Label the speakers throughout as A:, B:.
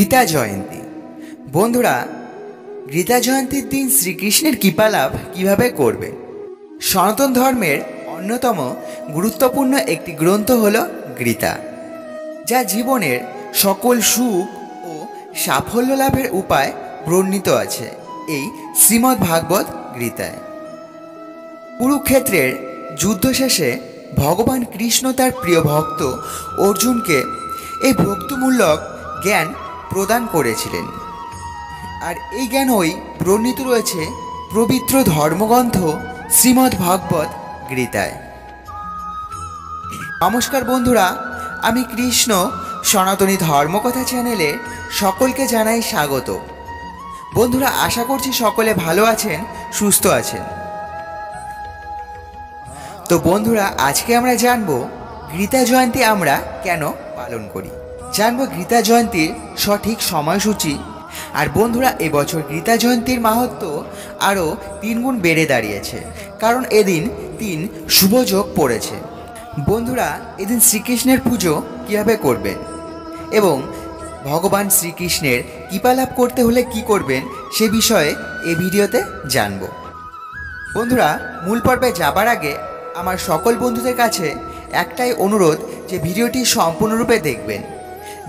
A: গীতা জয়ন্তী। বন্ধুরা, গীতা জয়ন্তীর দিন শ্রীকৃষ্ণের কৃপা লাভ কীভাবে করবেন? সনাতন ধর্মের অন্যতম গুরুত্বপূর্ণ একটি গ্রন্থ হল গীতা, যা জীবনের সকল সুখ ও সাফল্য লাভের উপায় বর্ণিত আছে এই শ্রীমদ্ ভাগবত গীতায়। কুরুক্ষেত্রের যুদ্ধ শেষে ভগবান কৃষ্ণ তার প্রিয় ভক্ত অর্জুনকে এই ভক্তিমূলক জ্ঞান প্রদান করেছিলেন, আর এই জ্ঞানই বর্ণিত রয়েছে পবিত্র ধর্মগ্রন্থ শ্রীমদ্ ভাগবত গীতায়। নমস্কার বন্ধুরা, আমি কৃষ্ণ সনাতনী ধর্মকথা চ্যানেলে সকলকে জানাই স্বাগত। বন্ধুরা, আশা করছি সকলে ভালো আছেন, সুস্থ আছেন। তো বন্ধুরা, আজকে আমরা জানব গীতা জয়ন্তী আমরা কেন পালন করি, জানব গীতা জয়ন্তীর সঠিক সময়সূচি। আর বন্ধুরা, এবছর গীতা জয়ন্তীর মাহাত্ম্য আরও 3 গুণ বেড়ে দাঁড়িয়েছে, কারণ এদিন 3 শুভ যোগ পড়েছে। বন্ধুরা, এদিন শ্রীকৃষ্ণের পুজো কীভাবে করবেন এবং ভগবান শ্রীকৃষ্ণের কৃপা লাভ করতে হলে কি করবেন সে বিষয়ে এই ভিডিওতে জানব। বন্ধুরা, মূল পর্বে যাবার আগে আমার সকল বন্ধুদের কাছে একটাই অনুরোধ যে ভিডিওটি সম্পূর্ণরূপে দেখবেন।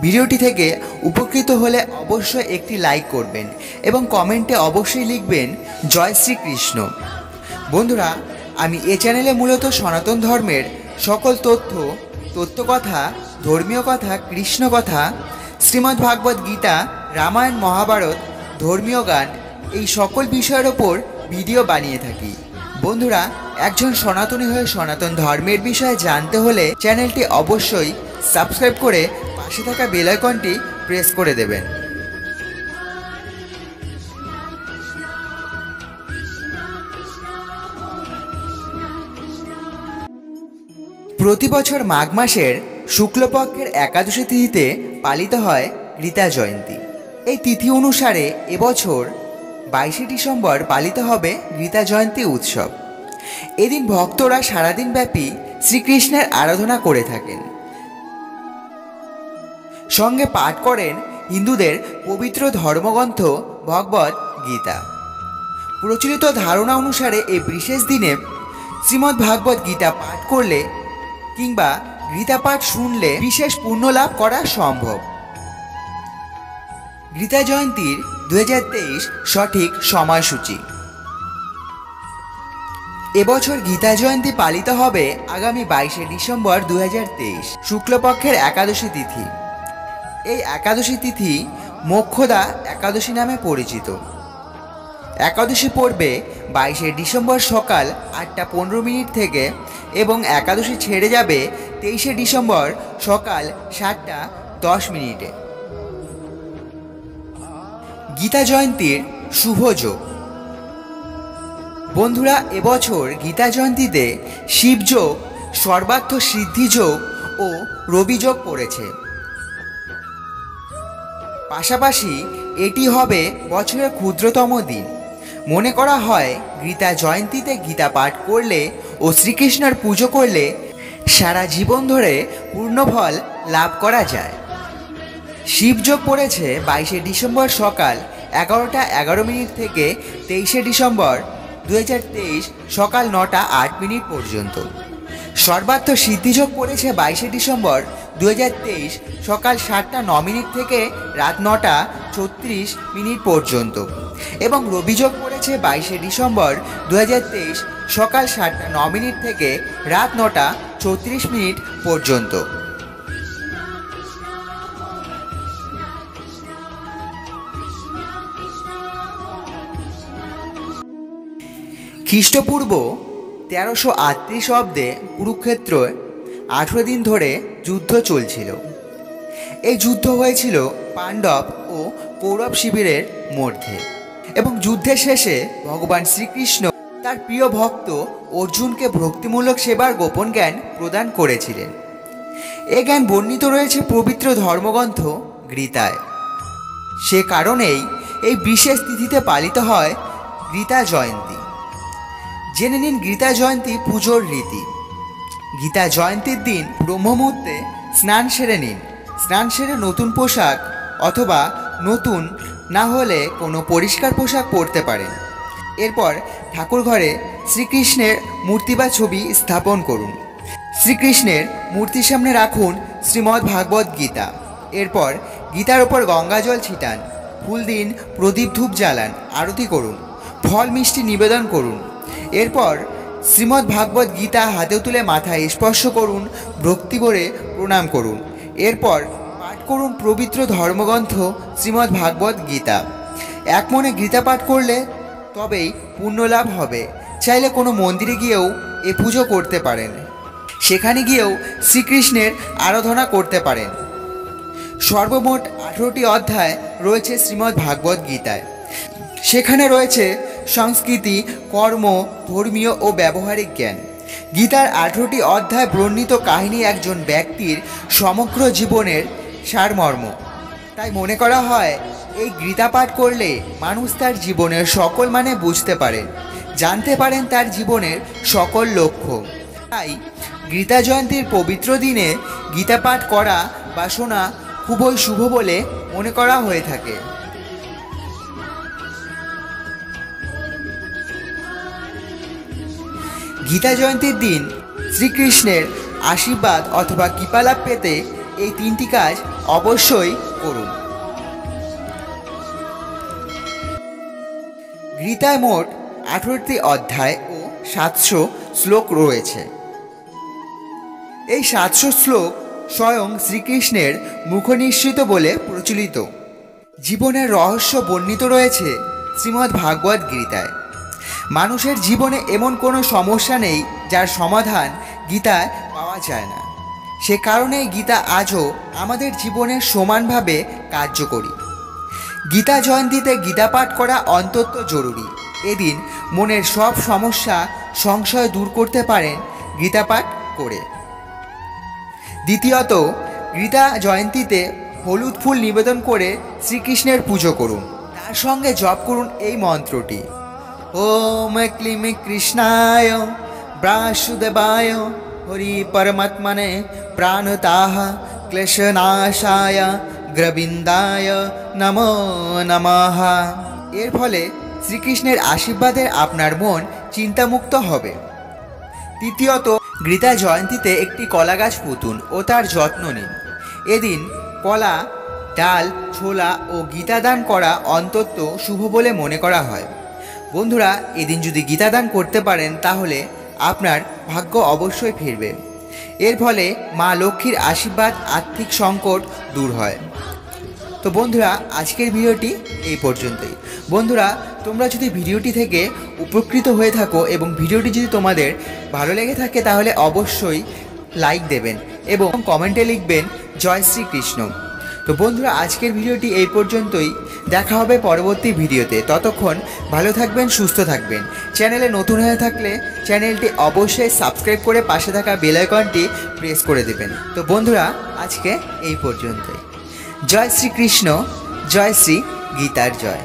A: ভিডিওটি থেকে উপকৃত হলে অবশ্যই একটি লাইক করবেন এবং কমেন্টে অবশ্যই লিখবেন জয় শ্রীকৃষ্ণ। বন্ধুরা, আমি এই চ্যানেলে মূলত সনাতন ধর্মের সকল তথ্যকথা, ধর্মীয় কথা, কৃষ্ণ কথা, শ্রীমদ্ ভাগবত গীতা, রামায়ণ, মহাভারত, ধর্মীয় গান, এই সকল বিষয়ের ওপর ভিডিও বানিয়ে থাকি। বন্ধুরা, একজন সনাতনী হয়ে সনাতন ধর্মের বিষয়ে জানতে হলে চ্যানেলটি অবশ্যই সাবস্ক্রাইব করে পাশে থাকা বেল আইকনটি প্রেস করে দেবেন। প্রতি বছর মাঘ মাসের শুক্লপক্ষের একাদশী তিথিতে পালিত হয় গীতা জয়ন্তী। এই তিথি অনুসারে এবছর 22শে ডিসেম্বর পালিত হবে গীতা জয়ন্তী উৎসব। এদিন ভক্তরা সারাদিন ব্যাপী শ্রীকৃষ্ণের আরাধনা করে থাকেন, সঙ্গে পাঠ করেন হিন্দুদের পবিত্র ধর্মগ্রন্থ ভগবত গীতা। প্রচলিত ধারণা অনুসারে এই বিশেষ দিনে শ্রীমদ্ ভাগবত গীতা পাঠ করলে কিংবা গীতা পাঠ শুনলে বিশেষ পুণ্য লাভ করা সম্ভব। গীতা জয়ন্তীর 2023 সঠিক সময়সূচি। এবছর গীতা জয়ন্তী পালিত হবে আগামী 22শে ডিসেম্বর 2023 শুক্লপক্ষের একাদশী তিথি। এই একাদশী তিথি মোক্ষদা একাদশী নামে পরিচিত। একাদশী পড়বে 22শে ডিসেম্বর সকাল 8টা 15 থেকে এবং একাদশী ছেড়ে যাবে 23শে ডিসেম্বর সকাল 7টা 10। গীতা জয়ন্তীর শুভ যোগ। বন্ধুরা, এবছর গীতা জয়ন্তীতে শিবযোগ, সর্বার্থ সিদ্ধি যোগ ও রবি যোগ পড়েছে। পাশাপাশি এটি হবে বছরের ক্ষুদ্রতম দিন। মনে করা হয় গীতা জয়ন্তীতে গীতা পাঠ করলে ও শ্রীকৃষ্ণের পুজো করলে সারা জীবন ধরে পূর্ণফল লাভ করা যায়। শিবযোগ পড়েছে 22শে ডিসেম্বর সকাল 11টা 11 থেকে 23শে ডিসেম্বর 2023 সকাল 9টা 8 পর্যন্ত। সর্বার্থ সিদ্ধিযোগ পড়েছে 22শে ডিসেম্বর 2023 সকাল 7টা 9 থেকে রাত 9টা 36 পর্যন্ত এবং রবিযোগ পড়েছে 22শে ডিসেম্বর 2023 সকাল 7টা 9 থেকে রাত 9টা 34 পর্যন্ত। খ্রিস্টপূর্ব 1338 অব্দে কুরুক্ষেত্রে 18 দিন ধরে যুদ্ধ চলছিল। এই যুদ্ধ হয়েছিল পাণ্ডব ও কৌরব শিবিরের মধ্যে এবং যুদ্ধের শেষে ভগবান শ্রীকৃষ্ণ তার প্রিয় ভক্ত অর্জুনকে ভক্তিমূলক সেবার গোপন জ্ঞান প্রদান করেছিলেন। এ জ্ঞান বর্ণিত রয়েছে পবিত্র ধর্মগ্রন্থ গীতায়। সে কারণেই এই বিশেষ তিথিতে পালিত হয় গীতা জয়ন্তী। জেনে নিন গীতা জয়ন্তী পুজোর রীতি। গীতা জয়ন্তীর দিন ব্রহ্ম মুহূর্তে স্নান সেরে নিন। স্নান সেরে নতুন পোশাক অথবা নতুন না হলে কোনো পরিষ্কার পোশাক পরতে পারেন। এরপর ঠাকুর ঘরে শ্রীকৃষ্ণের মূর্তি বা ছবি স্থাপন করুন। শ্রীকৃষ্ণের মূর্তির সামনে রাখুন শ্রীমদ্ ভাগবত গীতা। এরপর গীতার ওপর গঙ্গাজল ছিটান, ফুল দিন, প্রদীপ ধূপ জ্বালান, আরতি করুন, ফল মিষ্টি নিবেদন করুন। এরপর শ্রীমদ্ ভাগবত গীতা হাতে তুলে মাথায় স্পর্শ করুন, ভক্তি ভরে প্রণাম করুন। এরপর পাঠ করুন পবিত্র ধর্মগ্রন্থ শ্রীমদ্ ভাগবত গীতা। এক মনে গীতা পাঠ করলে তবেই পুণ্য লাভ হবে। চাইলে কোনো মন্দিরে গিয়েও এ পুজো করতে পারেন, সেখানে গিয়েও শ্রীকৃষ্ণের আরাধনা করতে পারেন। সর্বমোট 18টি অধ্যায় রয়েছে শ্রীমদ্ ভাগবত গীতায়। সেখানে রয়েছে সংস্কৃতি, কর্ম, ধর্মীয় ও ব্যবহারিক জ্ঞান। গীতার 18টি অধ্যায় বর্ণিত কাহিনী একজন ব্যক্তির সমগ্র জীবনের সারমর্ম। তাই মনে করা হয় এই গীতা পাঠ করলে মানুষ তার জীবনের সকল মানে বুঝতে পারেন, জানতে পারেন তার জীবনের সকল লক্ষ্য। তাই গীতা জয়ন্তীর পবিত্র দিনে গীতা পাঠ করা বা শোনা খুবই শুভ বলে মনে করা হয়ে থাকে। গীতা জয়ন্তীর দিন শ্রীকৃষ্ণের আশীর্বাদ অথবা কৃপালাভ পেতে এই 3টি কাজ অবশ্যই করুন। গীতায় মোট 18টি অধ্যায় ও 700 শ্লোক রয়েছে। এই 700 শ্লোক স্বয়ং শ্রীকৃষ্ণের মুখনিসৃত বলে প্রচলিত। জীবনের রহস্য বর্ণিত রয়েছে শ্রীমদ্ ভাগবত গীতায়। মানুষের জীবনে এমন কোনো সমস্যা নেই যার সমাধান গীতায় পাওয়া যায় না। সে কারণেই গীতা আজও আমাদের জীবনে সমানভাবে কার্যকরী। গীতা জয়ন্তীতে গীতা পাঠ করা অত্যন্ত জরুরি। এদিন মনের সব সমস্যা সংশয় দূর করতে পারেন গীতা পাঠ করে। দ্বিতীয়ত, গীতা জয়ন্তীতে হলুদ ফুল নিবেদন করে শ্রীকৃষ্ণের পুজো করুন। তার সঙ্গে জপ করুন এই মন্ত্রটি: ওম ক্লিম কৃষ্ণায় বাসুদেবায় হরি পরমাত্মনে প্রাণতাহ ক্লেশনাশায় গোবিন্দায় নমো নমঃ। এর ফলে শ্রীকৃষ্ণের আশীর্বাদে আপনার মন চিন্তামুক্ত হবে। তৃতীয়ত, গীতা জয়ন্তীতে একটি কলা গাছ পুঁতুন ও তার যত্ন নিন। এদিন কলা, ডাল, ছোলা ও গীতা দান করা অত্যন্ত শুভ বলে মনে করা হয়। বন্ধুরা, এদিন যদি গীতা দান করতে পারেন তাহলে আপনার ভাগ্য অবশ্যই ফিরবে। এর ফলে মা লক্ষ্মীর আশীর্বাদ, আর্থিক সংকট দূর হয়। তো বন্ধুরা, আজকের ভিডিওটি এই পর্যন্তই। বন্ধুরা, তোমরা যদি ভিডিওটি থেকে উপকৃত হয়ে থাকো এবং ভিডিওটি যদি তোমাদের ভালো লেগে থাকে তাহলে অবশ্যই লাইক দেবেন এবং কমেন্টে লিখবেন জয় শ্রীকৃষ্ণ। তো বন্ধুরা, আজকের ভিডিওটি এই পর্যন্তই। দেখা হবে পরবর্তী ভিডিওতে। ততক্ষণ ভালো থাকবেন, সুস্থ থাকবেন। চ্যানেলে নতুন হয়ে থাকলে চ্যানেলটি অবশ্যই সাবস্ক্রাইব করে পাশে থাকা বেল আইকনটি প্রেস করে দেবেন। তো বন্ধুরা, আজকে এই পর্যন্তই। জয় শ্রীকৃষ্ণ, জয় শ্রী গীতার জয়।